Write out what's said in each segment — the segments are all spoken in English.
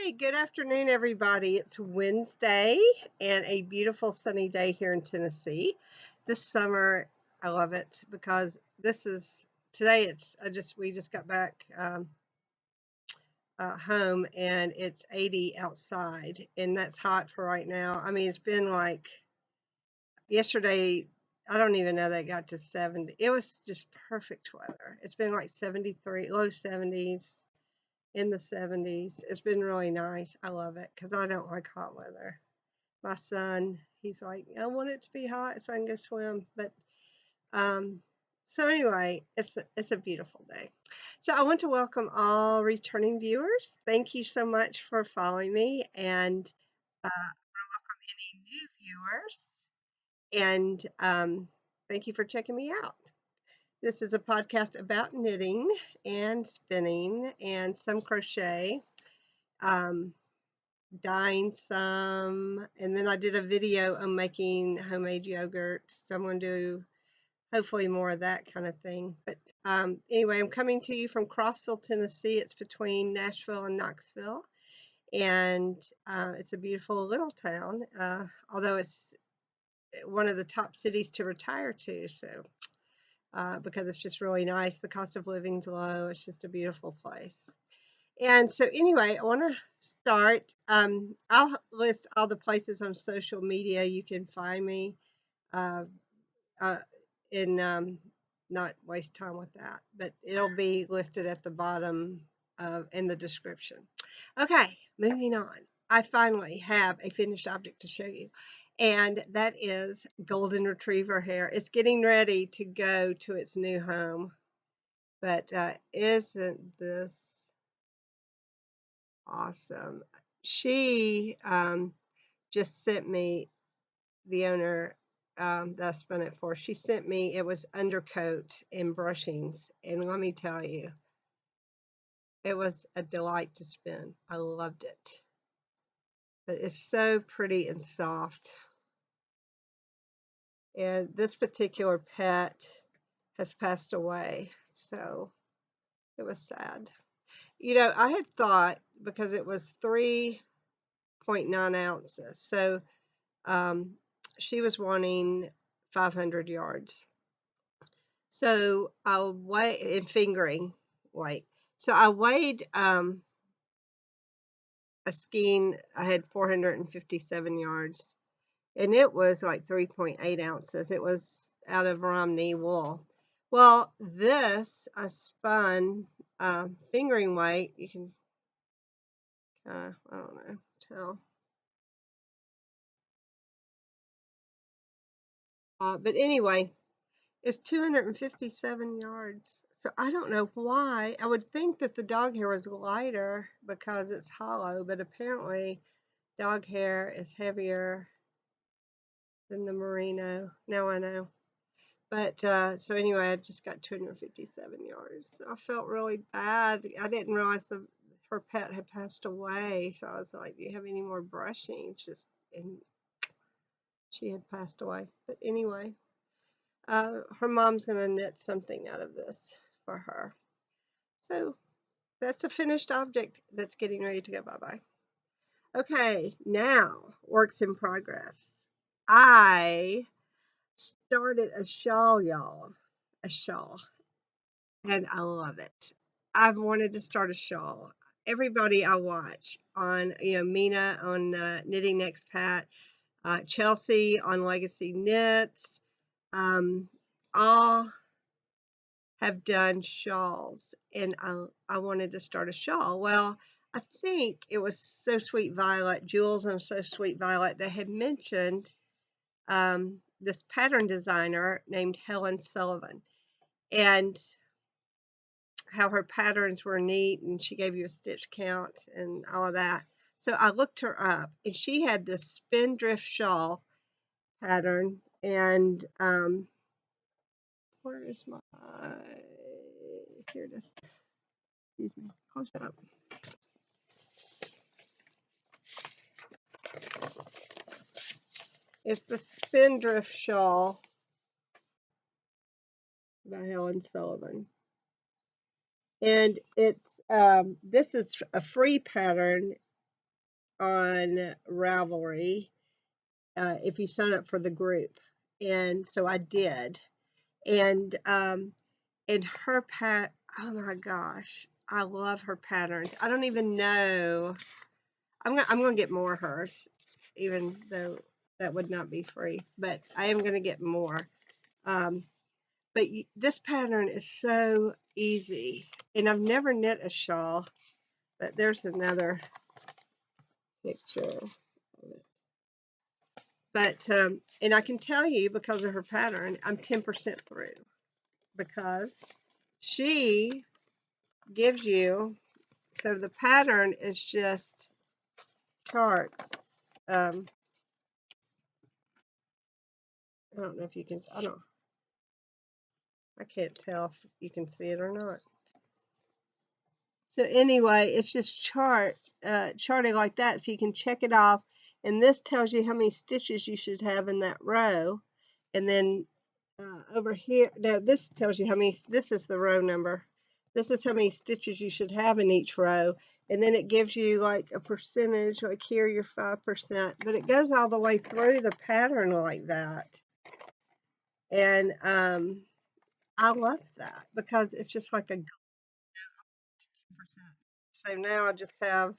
Hey, good afternoon, everybody. It's Wednesday and a beautiful sunny day here in Tennessee. This summer, I love it because today. We just got back home and it's 80 outside, and that's hot for right now. I mean, it's been like yesterday. I don't even know that got to 70. It was just perfect weather. It's been like 73, low 70s. In the 70s. It's been really nice. I love it because I don't like hot weather. My son, he's like, I want it to be hot so I can go swim. But so anyway, it's a beautiful day. So I want to welcome all returning viewers. Thank you so much for following me, and welcome any new viewers. And thank you for checking me out. This is a podcast about knitting and spinning and some crochet. Dyeing some, and then I did a video on making homemade yogurt. So I'm going to do hopefully more of that kind of thing. But anyway, I'm coming to you from Crossville, Tennessee. It's between Nashville and Knoxville, and it's a beautiful little town, although it's one of the top cities to retire to. So because it's just really nice, the cost of living's low. It's just a beautiful place. And so anyway, I want to start. I'll list all the places on social media you can find me, uh, uh, and not waste time with that. But it'll be listed at the bottom in the description. Okay, moving on. I finally have a finished object to show you, and that is golden retriever hair. It's getting ready to go to its new home. But isn't this awesome? She just sent me, the owner that I spun it for, she sent me, it was undercoat and brushings. And let me tell you, it was a delight to spin. I loved it. But it's so pretty and soft. And this particular pet has passed away. So it was sad. You know, I had thought, because it was 3.9 ounces. So she was wanting 500 yards. So I'll weigh in fingering weight. So I weighed a skein. I had 457 yards, and it was like 3.8 ounces. It was out of Romney wool. Well, this I spun fingering weight. You can I don't know, tell. But anyway, it's 257 yards. So I don't know why. I would think that the dog hair was lighter because it's hollow, but apparently dog hair is heavier than the merino. Now I know. But so anyway, I just got 257 yards. So I felt really bad. I didn't realize her pet had passed away. So I was like, do you have any more brushing? And she had passed away. But anyway, her mom's going to knit something out of this for her. So that's a finished object that's getting ready to go bye-bye. Okay, now works in progress. I started a shawl, y'all. A shawl. And I love it. I've wanted to start a shawl. Everybody I watch on, Mina on Knitting Next Pat, Chelsea on Legacy Knits, all have done shawls, and I wanted to start a shawl. Well, I think it was So Sweet Violet, Jules and So Sweet Violet, that had mentioned this pattern designer named Helen Sullivan, and how her patterns were neat, and she gave you a stitch count and all of that. So I looked her up, and she had this Spindrift shawl pattern, and where is my, here it is. Excuse me, close it up. It's the Spindrift Shawl by Helen Sullivan. And it's this is a free pattern, on Ravelry if you sign up for the group. And so I did. And her oh my gosh, I love her patterns. I don't even know. I'm gonna get more of hers, even though that would not be free. But I am gonna get more. But this pattern is so easy, and I've never knit a shawl. But there's another picture of it. But and I can tell you because of her pattern, I'm 10% through because she gives you. So the pattern is just charts. I don't know if you can. I can't tell if you can see it or not. So anyway, it's just charting like that, so you can check it off. And this tells you how many stitches you should have in that row. And then over here, now this tells you how many. This is the row number. This is how many stitches you should have in each row. And then it gives you like a percentage, like here you're 5%, but it goes all the way through the pattern like that. And I love that because it's just like a 10%. So now I just have,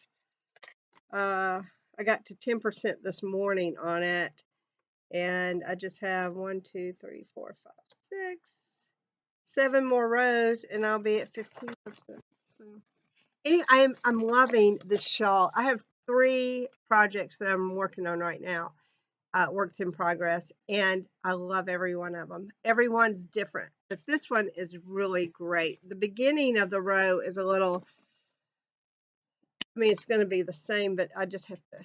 I got to 10% this morning on it, and I just have 1, 2, 3, 4, 5, 6, 7 more rows, and I'll be at 15%. So anyway, I'm loving this shawl. I have 3 projects that I'm working on right now. Works in progress, and I love every one of them. Everyone's different, but this one is really great. The beginning of the row is a little, I mean, it's going to be the same, but I just have to,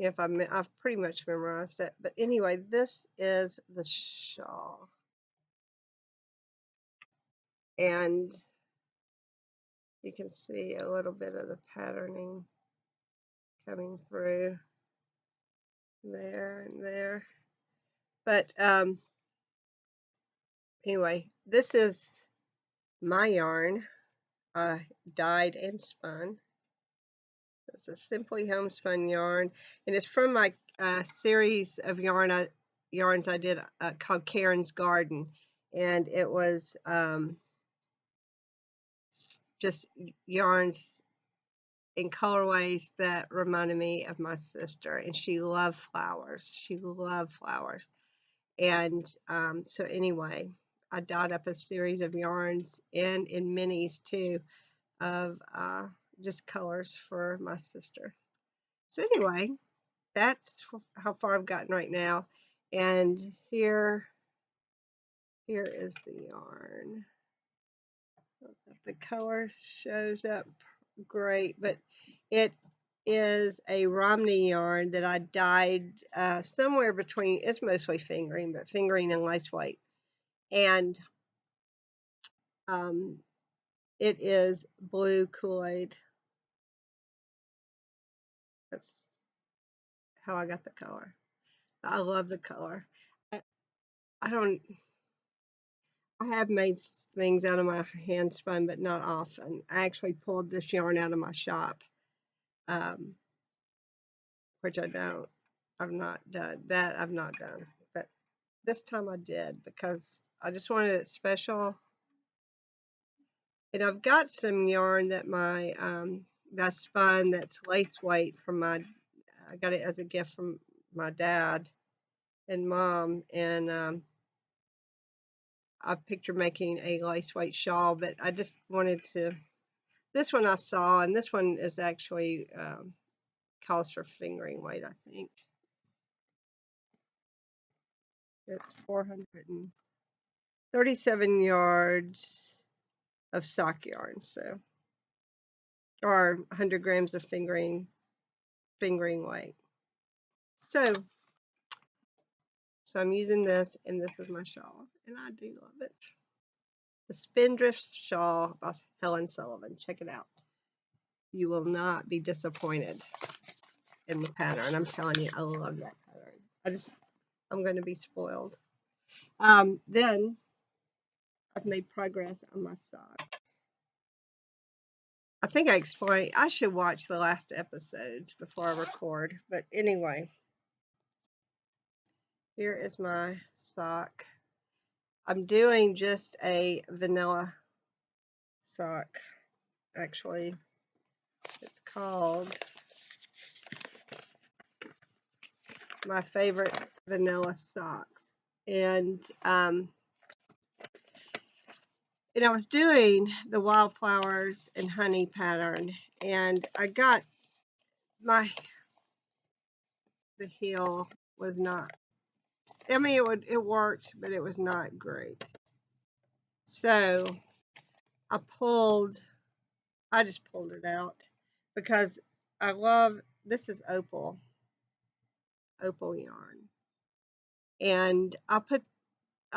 you know, if I've pretty much memorized it. But anyway, this is the shawl, and you can see a little bit of the patterning coming through there and there. But anyway, this is my yarn. Dyed and spun. It's a Simply Homespun yarn, and it's from my series of yarns I did called Karen's Garden, and it was just yarns in colorways that reminded me of my sister, and she loved flowers. She loved flowers, and so anyway, I dyed up a series of yarns and in minis too of just colors for my sister. So anyway, that's how far I've gotten right now. And here is the yarn. The color shows up great, but it is a Romney yarn that I dyed somewhere between, it's mostly fingering, but fingering and lace weight. And it is blue Kool-Aid. That's how I got the color. I love the color. I don't, I have made things out of my hand spun, but not often. I actually pulled this yarn out of my shop, which I don't. I've not done that. I've not done, but this time I did because I just wanted it special. And I've got some yarn that that's spun that's lace weight from I got it as a gift from my dad and mom, and I picture making a lace weight shawl, but I just wanted to. This one I saw, and this one is actually calls for fingering weight, I think. It's 437 yards of sock yarn, so, or 100 grams of fingering weight. So I'm using this, and this is my shawl, and I do love it. The Spindrift Shawl by Helen Sullivan. Check it out. You will not be disappointed in the pattern. I'm telling you, I love that pattern. I'm going to be spoiled. Then I've made progress on my socks. I think I explained, I should watch the last episodes before I record. But anyway, here is my sock. I'm doing just a vanilla sock, actually. It's called My Favorite Vanilla Socks. And I was doing the wildflowers and honey pattern, and I got the heel was not, I mean, it worked, but it was not great. So I just pulled it out because I love, this is Opal yarn. And I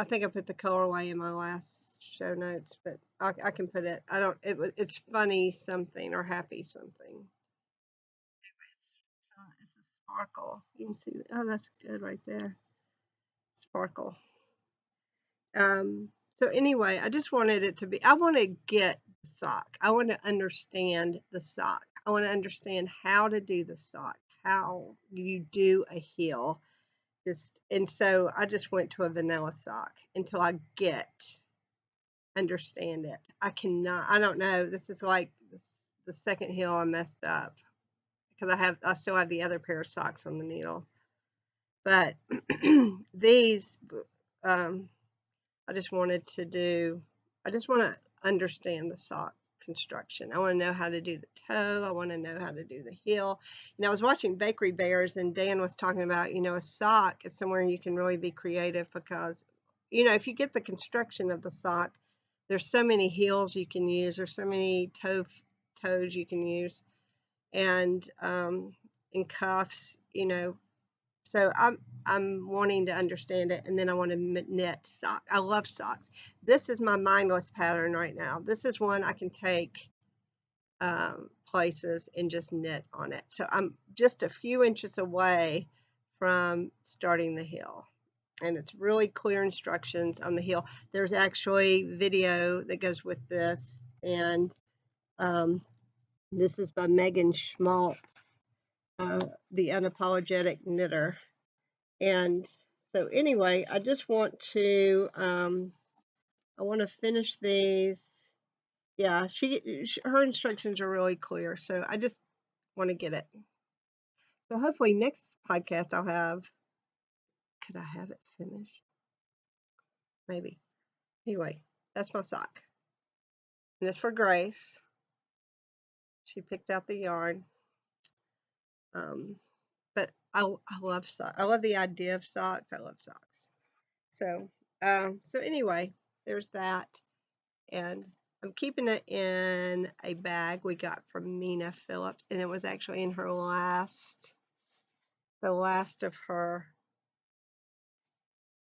think I put the colorway in my last show notes, but I can put it, it's funny something or happy something. It's a sparkle. You can see, oh, that's good right there. Sparkle. So anyway, I just wanted it to be, I want to get the sock. I want to understand the sock. I want to understand how to do the sock, how you do a heel. And so I just went to a vanilla sock until I understand it. I don't know. This is like the second heel I messed up because I still have the other pair of socks on the needle. But these, I just want to understand the sock construction. I want to know how to do the toe. I want to know how to do the heel. And I was watching Bakery Bears, and Dan was talking about, a sock is somewhere you can really be creative because, if you get the construction of the sock, there's so many heels you can use. There's so many toes you can use, and in cuffs, So I'm wanting to understand it, and then I want to knit socks. I love socks. This is my mindless pattern right now. This is one I can take places and just knit on it. So I'm just a few inches away from starting the heel. And it's really clear instructions on the heel. There's actually video that goes with this, and this is by Megan Schmaltz, the Unapologetic Knitter. And so anyway, I just want to, I want to finish these. Yeah, her instructions are really clear, so I just want to get it. So hopefully next podcast could I have it finished? Maybe. Anyway, that's my sock. And it's for Grace. She picked out the yarn. But I love socks. I love the idea of socks. I love socks. So, so anyway, there's that. And I'm keeping it in a bag we got from Mina Phillips, and it was actually in the last of her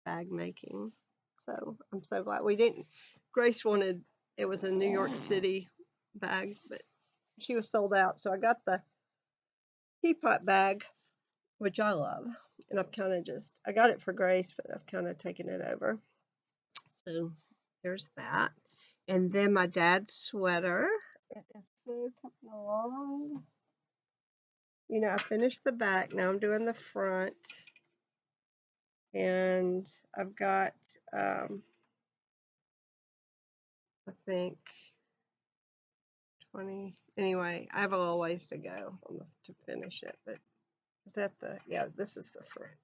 bag making. So I'm so glad we didn't. Grace wanted, it was a New York City bag, but she was sold out. So I got the teapot bag, which I love, and I got it for Grace, but I've kind of taken it over. So there's that. And then my dad's sweater. It is so coming along. I finished the back. Now I'm doing the front. And I've got, I think, 20. Anyway, I have a little ways to go to finish it. But is that yeah, this is the front.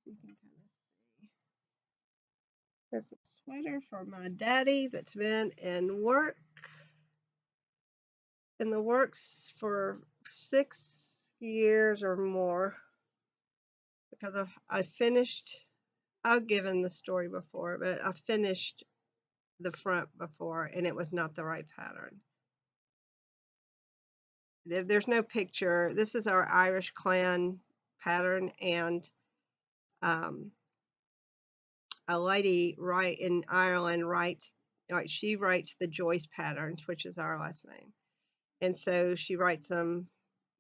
You can kind of see. That's a sweater for my daddy that's been in the works for 6 years or more, because I finished, I've given the story before, but I finished the front before and it was not the right pattern. There's no picture. This is our Irish clan pattern, and a lady in Ireland she writes the Joyce patterns, which is our last name, and so she writes them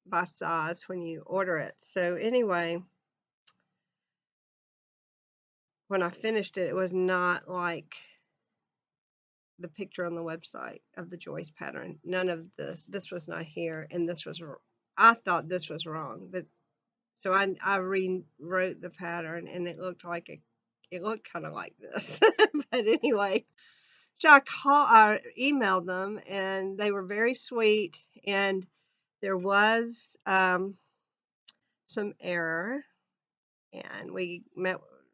by size when you order it. So anyway, when I finished it, it was not like the picture on the website of the Joyce pattern. None of this was not here, and this was, I thought this was wrong, but so I rewrote the pattern, and it looked kind of like this. But anyway, so I emailed them, and they were very sweet, and there was some error, and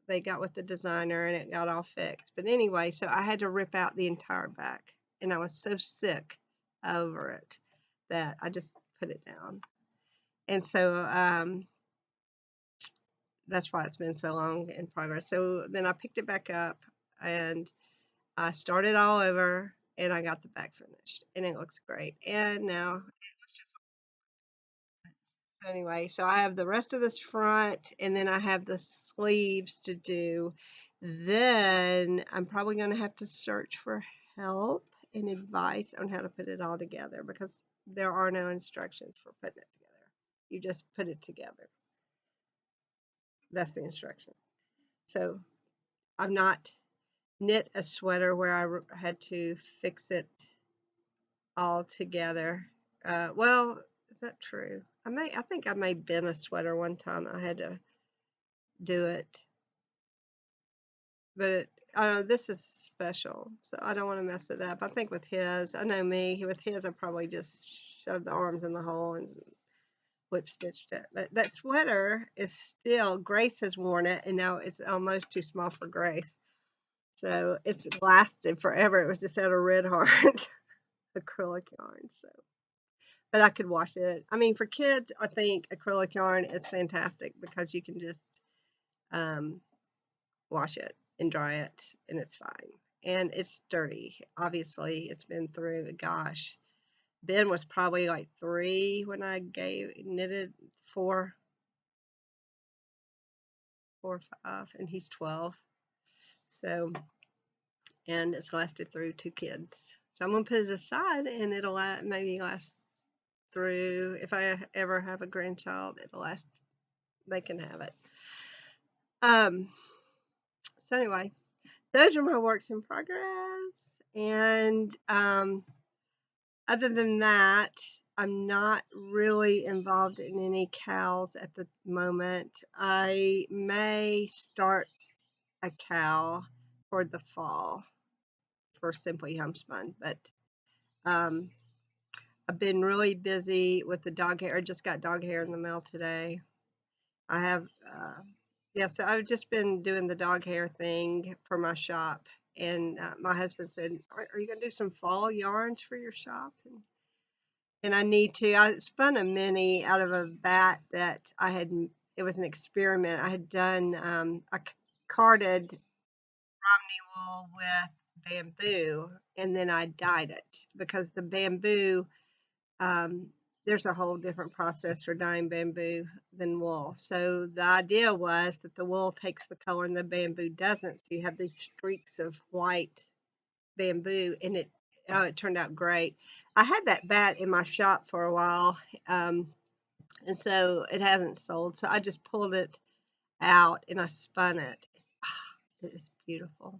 they got with the designer, and it got all fixed. But anyway, so I had to rip out the entire back, and I was so sick over it that I just put it down. And so that's why it's been so long in progress. So then I picked it back up, and I started all over, and I got the back finished, and it looks great. And now, anyway, so I have the rest of this front, and then I have the sleeves to do. Then I'm probably going to have to search for help and advice on how to put it all together, because there are no instructions for putting it together. You just put it together. That's the instruction. So I've not knit a sweater where I had to fix it all together. Well, is that true? I think I may bend a sweater one time. I had to do it, but this is special, so I don't want to mess it up. I think with his, I know me, with his, I probably just shoved the arms in the hole and whip stitched it. But that sweater is still, Grace has worn it, and now it's almost too small for Grace. So it's lasted forever. It was just out of Red Heart acrylic yarn. So, but I could wash it. I mean, for kids, I think acrylic yarn is fantastic because you can just wash it and dry it, and it's fine. And it's sturdy. Obviously, it's been through, gosh, Ben was probably like 3 when I knitted 4 or 5, and he's 12. So, and it's lasted through 2 kids. So I'm gonna put it aside, and it'll maybe last through, if I ever have a grandchild, it'll last. They can have it. So anyway, those are my works in progress, and other than that, I'm not really involved in any cows at the moment. I may start a cow for the fall for Simply Homespun, but I've been really busy with the dog hair. I just got dog hair in the mail today. I have, yeah, so I've just been doing the dog hair thing for my shop. And my husband said, are you going to do some fall yarns for your shop? And I need to. I spun a mini out of a bat that it was an experiment. I had done, I carded Romney wool with bamboo, and then I dyed it, because the bamboo, there's a whole different process for dyeing bamboo than wool. So the idea was that the wool takes the color and the bamboo doesn't. So you have these streaks of white bamboo, and it turned out great. I had that bat in my shop for a while, and so it hasn't sold. So I just pulled it out and I spun it. It is beautiful.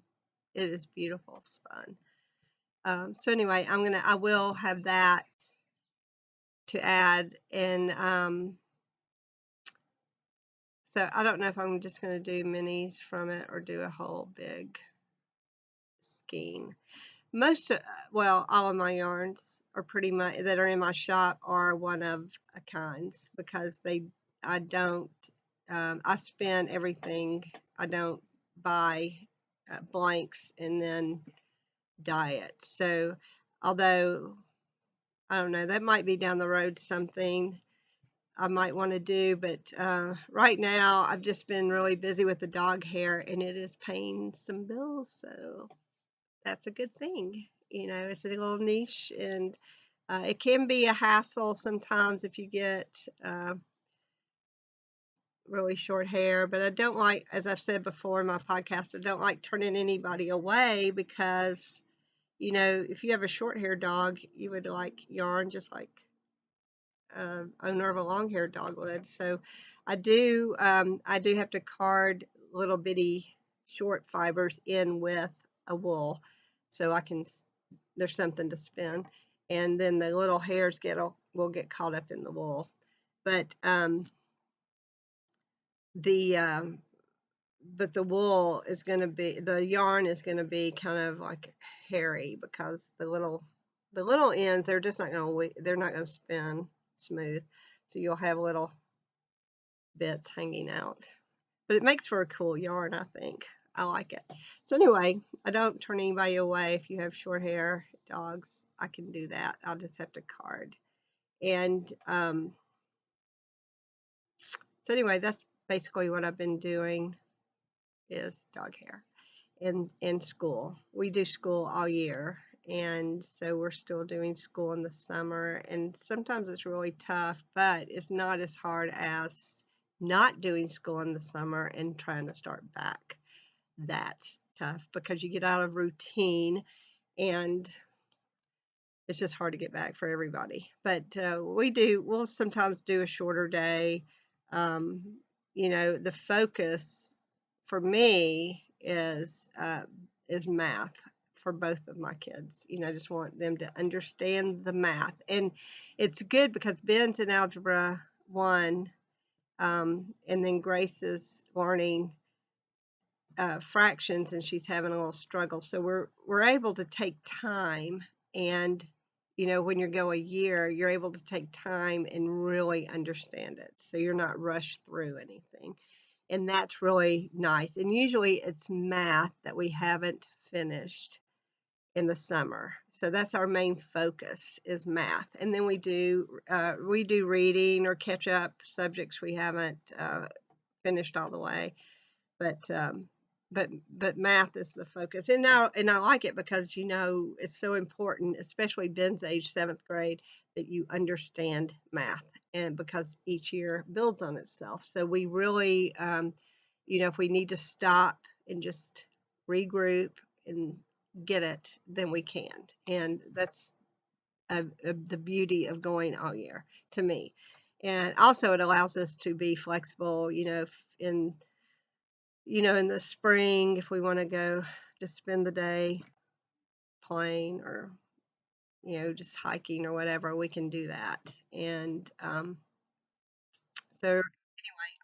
It is beautiful spun. So anyway, I will have that to add, and so I don't know if I'm just going to do minis from it or do a whole big skein. Well, all of my yarns are pretty much that are in my shop are one of a kinds, because I don't, I spin everything. I don't buy blanks and then dye it. So although, I don't know, that might be down the road something I might want to do, but right now I've just been really busy with the dog hair, and it is paying some bills, so that's a good thing. You know, it's a little niche, and it can be a hassle sometimes if you get really short hair, but I don't like, as I've said before in my podcast, I don't like turning anybody away, because, you know, if you have a short hair dog, you would like yarn just like owner of a long haired dog would. So I do have to card little bitty short fibers in with a wool, so I can there's something to spin, and then the little hairs will get caught up in the wool. But the but the wool is going to be, the yarn is going to be kind of like hairy, because the little ends, they're just not going to, they're not going to spin smooth, so you'll have little bits hanging out. But it makes for a cool yarn, I think. I like it. So anyway, I don't turn anybody away. If you have short hair dogs, I can do that. I'll just have to card. And so anyway, that's basically what I've been doing, is dog hair. In school. We do school all year, and so we're still doing school in the summer, and sometimes it's really tough, but it's not as hard as not doing school in the summer and trying to start back. That's tough because you get out of routine, and it's just hard to get back for everybody. But we'll sometimes do a shorter day. The focus for me is math for both of my kids. I just want them to understand the math, and it's good because Ben's in Algebra 1, and then Grace is learning fractions, and she's having a little struggle. So we're able to take time, and when you go a year, you're able to take time and really understand it, so you're not rushed through anything, and that's really nice. And usually it's math that we haven't finished in the summer, so that's our main focus, is math. And then we do reading or catch up subjects we haven't finished all the way, but math is the focus. And I like it because it's so important, especially Ben's age, 7th grade, that you understand math, and because each year builds on itself. So we really if we need to stop and just regroup and get it, then we can. And that's the beauty of going all year, to me. And also it allows us to be flexible, in the spring, if we want to go just spend the day playing, or just hiking or whatever, we can do that. And so anyway,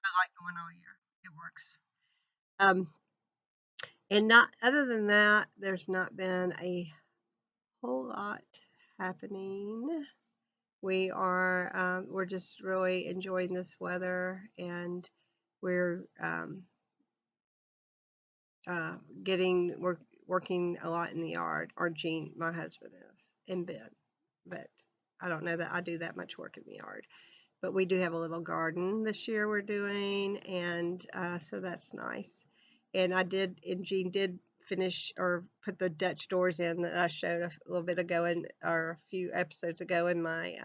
I like going all year. It works. And not other than that, there's not been a whole lot happening. We're just really enjoying this weather, and we're we're working a lot in the yard. Or Gene, my husband, is in bed, but I don't know that I do that much work in the yard. But we do have a little garden this year we're doing, and so that's nice. And Gene did finish or put the Dutch doors in that I showed a little bit ago, or a few episodes ago, in my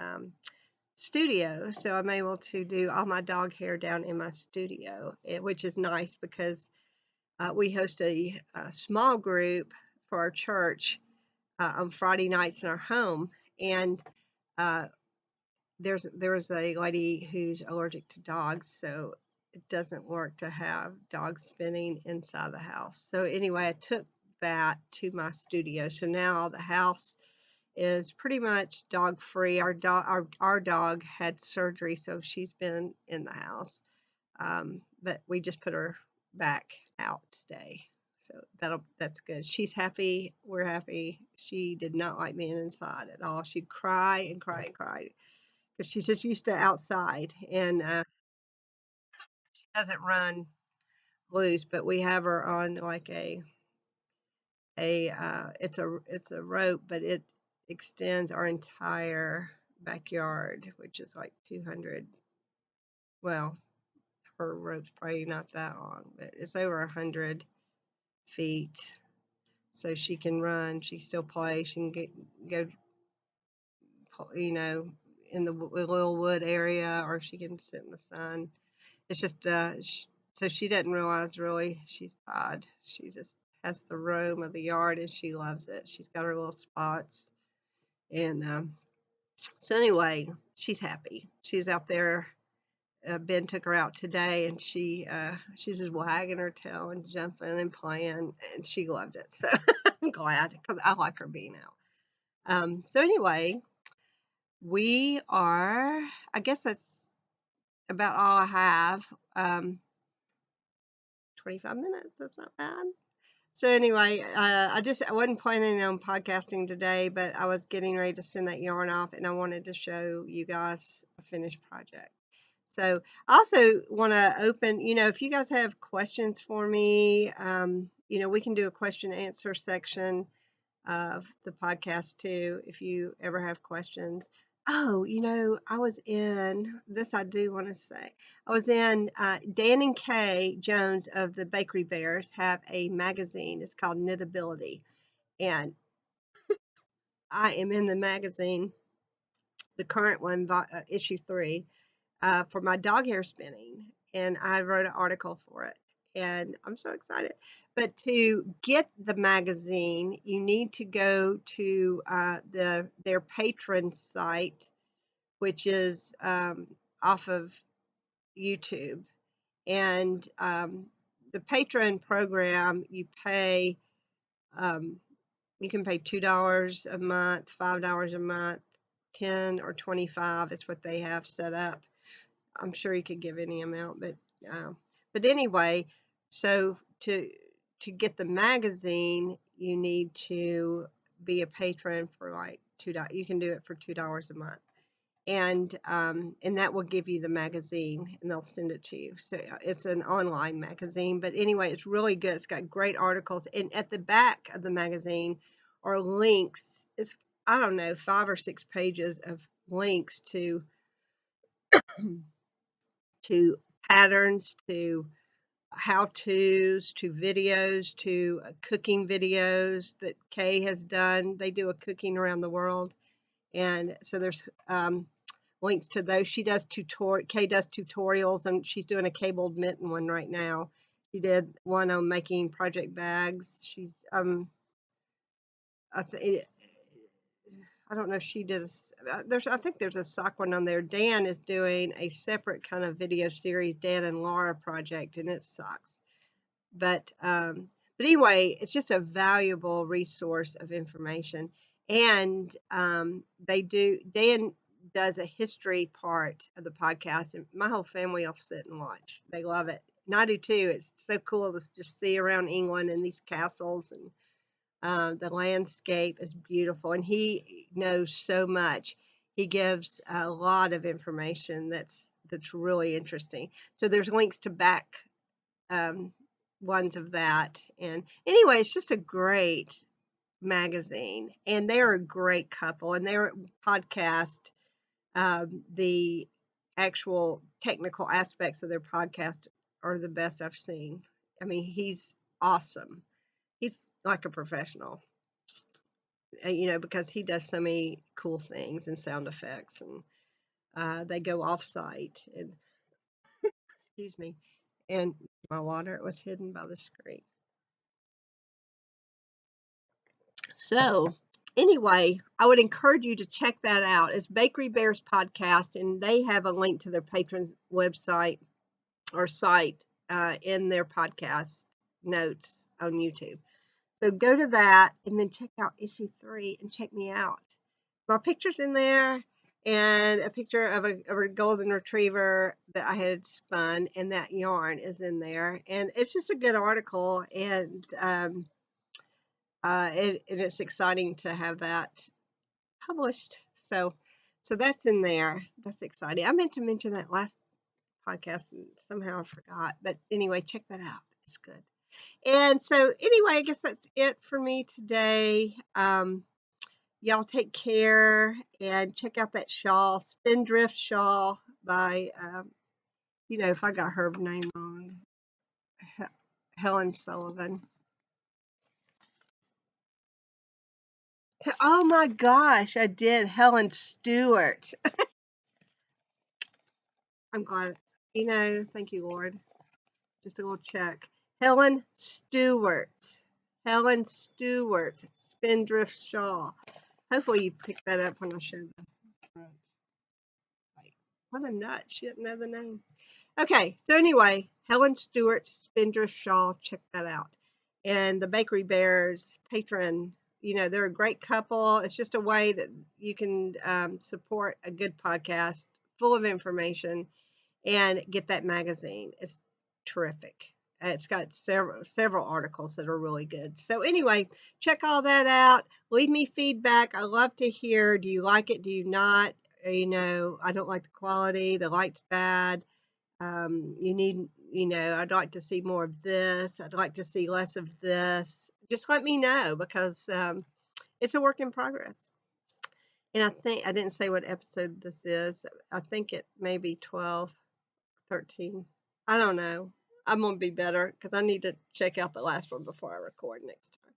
studio. So I'm able to do all my dog hair down in my studio, which is nice because we host a small group for our church on Friday nights in our home, and there was a lady who's allergic to dogs, so it doesn't work to have dogs spinning inside the house. So anyway, I took that to my studio. So now the house is pretty much dog free. Our dog had surgery, so she's been in the house. But we just put her back out today. So that's good. She's happy. We're happy. She did not like being inside at all. She'd cry and cry and cry because she's just used to outside, and she doesn't run loose. But we have her on like it's a rope, but it extends our entire backyard, which is like 200. Well, her rope's probably not that long, but it's over 100 feet. So she can run, she can still play, she can go, in the little wood area, or she can sit in the sun. It's just, so she doesn't realize really she's odd. She just has the roam of the yard, and she loves it. She's got her little spots. And so anyway, she's happy. She's out there. Ben took her out today, and she's just wagging her tail and jumping and playing, and she loved it. So I'm glad, because I like her being out. So anyway, I guess that's about all I have. 25 minutes, that's not bad. So anyway, I wasn't planning on podcasting today, but I was getting ready to send that yarn off, and I wanted to show you guys a finished project. So I also want to open, if you guys have questions for me, we can do a question and answer section of the podcast too, if you ever have questions. Oh, I do want to say, I was in, Dan and Kay Jones of the Bakery Bears have a magazine. It's called Knitability. And I am in the magazine, the current one, issue 3, for my dog hair spinning. And I wrote an article for it. And I'm so excited. But to get the magazine, you need to go to their Pateron site, which is off of YouTube. And the Pateron program, um, you can pay $2 a month, $5 a month, 10 or 25 is what they have set up. I'm sure you could give any amount, but anyway, so to get the magazine, you need to be a patron for like $2. You can do it for $2 a month, and that will give you the magazine, and they'll send it to you. So it's an online magazine, but anyway, it's really good. It's got great articles, and at the back of the magazine are links. It's, I don't know, 5 or 6 pages of links to patterns, to how-tos, to videos, to cooking videos that Kay has done. They do a cooking around the world, and so there's links to those. Kay does tutorials, and she's doing a cabled mitten one right now. She did one on making project bags. She's I don't know if she did I think there's a sock one on there. Dan is doing a separate kind of video series, Dan and Laura project, and it sucks. But anyway, it's just a valuable resource of information. And Dan does a history part of the podcast, and my whole family will sit and watch. They love it. And I do too. It's so cool to just see around England and these castles, and the landscape is beautiful, and he knows so much. He gives a lot of information that's really interesting. So there's links to back ones of that. And anyway, it's just a great magazine, and they're a great couple, and their podcast, the actual technical aspects of their podcast are the best I've seen. I mean, he's awesome. He's like a professional. Because he does so many cool things and sound effects, and they go off site. And excuse me, and my water was hidden by the screen. So anyway, I would encourage you to check that out. It's Bakery Bears Podcast, and they have a link to their patrons' website or site in their podcast notes on YouTube. So go to that and then check out issue 3 and check me out. My picture's in there, and a picture of a golden retriever that I had spun, and that yarn is in there. And it's just a good article, and it's exciting to have that published. So that's in there. That's exciting. I meant to mention that last podcast, and somehow I forgot. But anyway, check that out. It's good. And so anyway, I guess that's it for me today. Y'all take care, and check out that shawl, Spindrift shawl by, if I got her name wrong, Helen Sullivan. Oh my gosh, I did. Helen Stewart. I'm glad. Thank you, Lord. Just a little check. Helen Stewart. Helen Stewart, Spindrift shawl. Hopefully you picked that up when I showed the front. What a nut. She didn't know the name. Okay, so anyway, Helen Stewart, Spindrift shawl. Check that out. And the Bakery Bears Patron you know, they're a great couple. It's just a way that you can support a good podcast full of information and get that magazine. It's terrific. It's got several articles that are really good. So anyway, check all that out. Leave me feedback. I love to hear. Do you like it? Do you not? You know, I don't like the quality. The light's bad. You need, you know, I'd like to see more of this. I'd like to see less of this. Just let me know because it's a work in progress. And I think I didn't say what episode this is. I think it may be 12, 13. I don't know. I'm going to be better because I need to check out the last one before I record next time,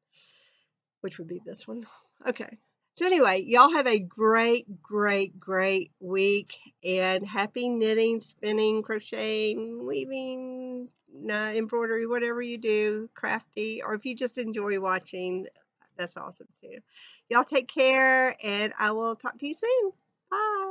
which would be this one. Okay. So anyway, y'all have a great, great, great week and happy knitting, spinning, crocheting, weaving, embroidery, whatever you do, crafty, or if you just enjoy watching, that's awesome too. Y'all take care and I will talk to you soon. Bye.